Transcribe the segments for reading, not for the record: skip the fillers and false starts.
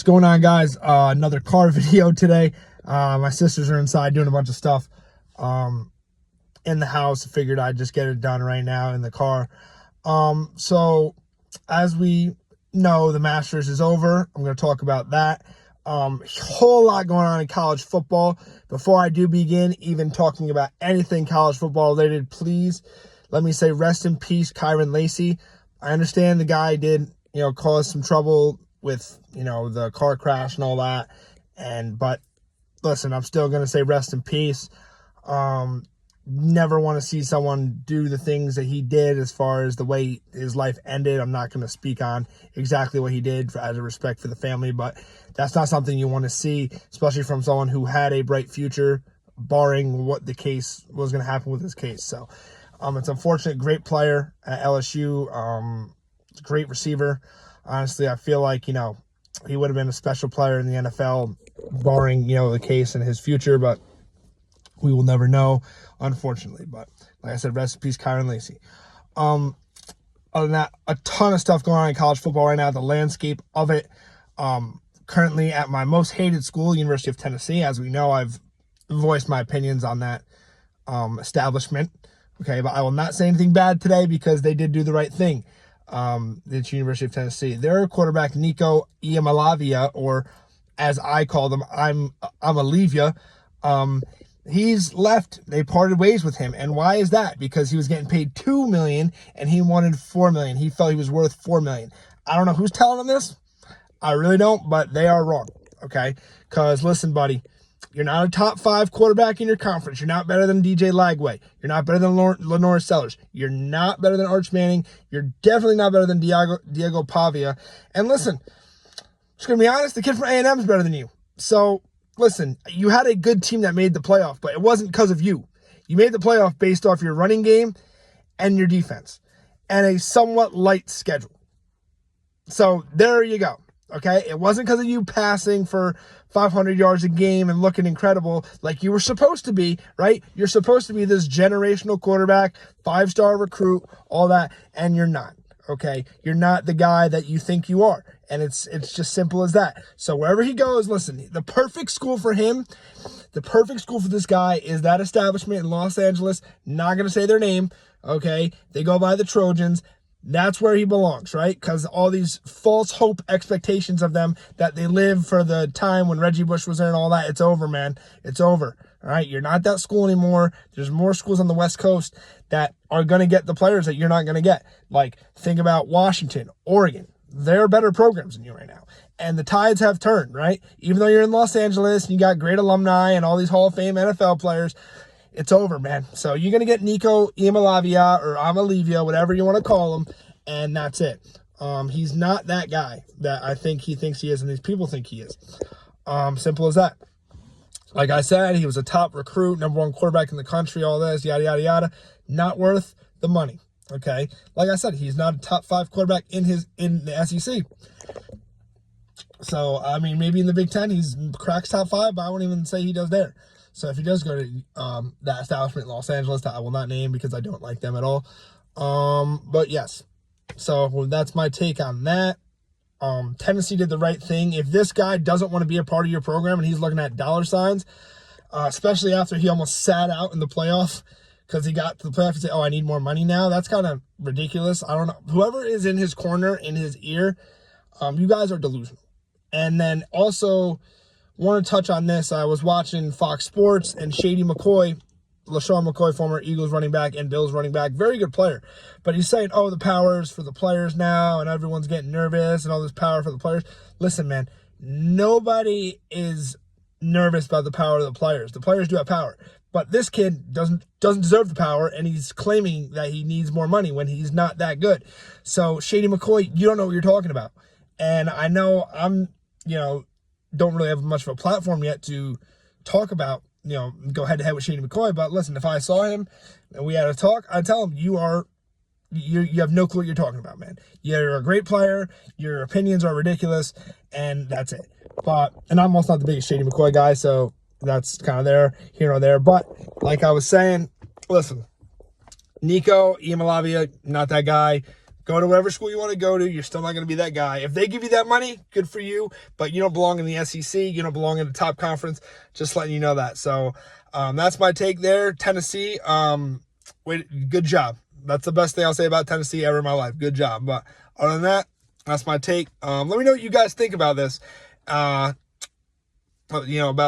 What's going on, guys? Another car video today. My sisters are inside doing a bunch of stuff in the house. I figured I'd just get it done right now in the car. So as we know, the Masters is over. I'm going to talk about that. Whole lot going on in college football. Before I do begin even talking about anything college football related, please let me say rest in peace, Kyron Lacey. I understand the guy did, cause some trouble with, the car crash and all that. But listen, I'm still going to say rest in peace. Never want to see someone do the things that he did as far as the way his life ended. I'm not going to speak on exactly what he did out of respect for the family, but that's not something you want to see, especially from someone who had a bright future, barring what the case was going to happen with his case. So it's unfortunate. Great player at LSU, great receiver. Honestly, I feel like, he would have been a special player in the NFL, barring, the case in his future, but we will never know, unfortunately. But like I said, rest in peace, Kyron Lacey. Other than that, a ton of stuff going on in college football right now, the landscape of it. Currently at my most hated school, University of Tennessee. As we know, I've voiced my opinions on that establishment. Okay, but I will not say anything bad today because they did do the right thing. It's University of Tennessee. Their quarterback, Nico Iamaleava, or as I call them, Iamaleava, he's left. They parted ways with him. And why is that? Because he was getting paid $2 million and he wanted $4 million. He felt he was worth $4 million. I don't know who's telling him this. I really don't, but they are wrong. Okay? Because listen, buddy, you're not a top 5 quarterback in your conference. You're not better than DJ Lagway. You're not better than Lenore Sellers. You're not better than Arch Manning. You're definitely not better than Diego Pavia. And listen, just going to be honest, the kid from A&M is better than you. So listen, you had a good team that made the playoff, but it wasn't because of you. You made the playoff based off your running game and your defense and a somewhat light schedule. So there you go. Okay, it wasn't because of you passing for 500 yards a game and looking incredible like you were supposed to be, right? You're supposed to be this generational quarterback, 5-star recruit, all that, and you're not, okay? You're not the guy that you think you are, and it's just simple as that. So wherever he goes, listen, the perfect school for him, the perfect school for this guy is that establishment in Los Angeles. Not going to say their name, okay? They go by the Trojans. That's where he belongs, right? Because all these false hope expectations of them that they live for the time when Reggie Bush was there and all that, it's over, man. It's over, all right? You're not that school anymore. There's more schools on the West Coast that are going to get the players that you're not going to get. Like, think about Washington, Oregon. They're better programs than you right now. And the tides have turned, right? Even though you're in Los Angeles and you got great alumni and all these Hall of Fame NFL players, it's over, man. So you're going to get Nico Iamaleava or Iamaleava, whatever you want to call him, and that's it. He's not that guy that I think he thinks he is and these people think he is. Simple as that. Like I said, he was a top recruit, #1 quarterback in the country, all this, yada, yada, yada. Not worth the money, okay? Like I said, he's not a top 5 quarterback in the SEC. So, I mean, maybe in the Big Ten, he's cracks top 5, but I won't even say he does there. So if he does go to that establishment in Los Angeles that I will not name because I don't like them at all. But yes, so that's my take on that. Tennessee did the right thing. If this guy doesn't want to be a part of your program and he's looking at dollar signs, especially after he almost sat out in the playoff because he got to the playoff and said, oh, I need more money now. That's kind of ridiculous. I don't know. Whoever is in his corner, in his ear, you guys are delusional. And then also, want to touch on this. I was watching Fox Sports and Shady McCoy, LaShawn McCoy, former Eagles running back and Bills running back, very good player. But he's saying, oh, the power is for the players now and everyone's getting nervous and all this power for the players. Listen, man, nobody is nervous about the power of the players. The players do have power. But this kid doesn't deserve the power, and he's claiming that he needs more money when he's not that good. So, Shady McCoy, you don't know what you're talking about. And I know I'm, don't really have much of a platform yet to talk about, go head to head with Shady McCoy. But listen, if I saw him and we had a talk, I'd tell him you have no clue what you're talking about, man. You're a great player. Your opinions are ridiculous, and that's it. And I'm also not the biggest Shady McCoy guy, so that's kind of there, here or there. But like I was saying, listen, Nico Iamaleava, not that guy. Go to whatever school you want to go to. You're still not going to be that guy. If they give you that money, good for you, but you don't belong in the SEC. You don't belong in the top conference. Just letting you know that. So that's my take there. Tennessee, good job. That's the best thing I'll say about Tennessee ever in my life. Good job. But other than that, that's my take. Let me know what you guys think about this. About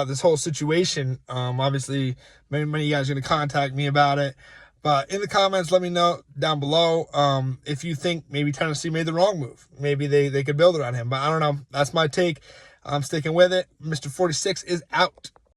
this whole situation. Obviously, many of you guys are going to contact me about it. But in the comments, let me know down below if you think maybe Tennessee made the wrong move. Maybe they could build around him. But I don't know. That's my take. I'm sticking with it. Mr. 46 is out.